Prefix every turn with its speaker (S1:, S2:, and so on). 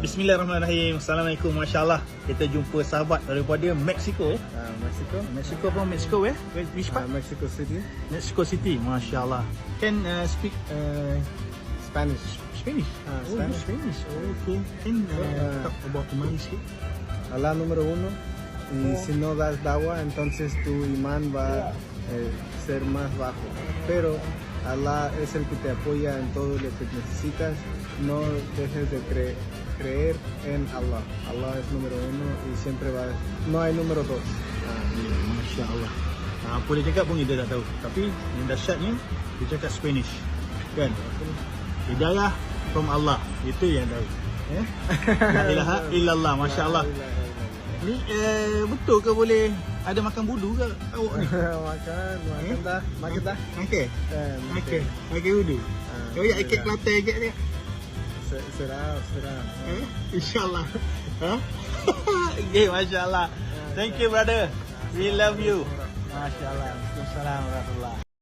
S1: Bismillahirrahmanirrahim. Assalamualaikum. Masya-Allah. Kita jumpa sahabat daripada Mexico. Mexico from Mexico, which part?
S2: Mexico City.
S1: Mexico City. Masya-Allah. Can speak
S2: Spanish.
S1: Spanish. Spanish. Okay. Can talk about money sikit?
S2: Allah número uno. Y si no das dawa, entonces tu imán va a ser más bajo. Pero Allah es el que te apoya en todo lo que necesitas. No dejes de creer en Allah. Allah es número uno y siempre va. No hay número dos.
S1: Masya Allah. Apa dia cakap pun kita tak tahu. Tapi yang dahsyatnya dia cakap Spanish. Kan? Hidayah from Allah. Itu yang tahu. La ilaha illallah. Masya Allah. Ni betul ke boleh ada makan budu ke awak ni?
S2: Makan dah.
S1: Okey. Makan budu. Kau ya ikut Kelantan ikut dia.
S2: Será.
S1: InsyaAllah. Okay, Masya Allah. Thank you, brother. We love you. Masya Allah. Assalamualaikum warahmatullahi.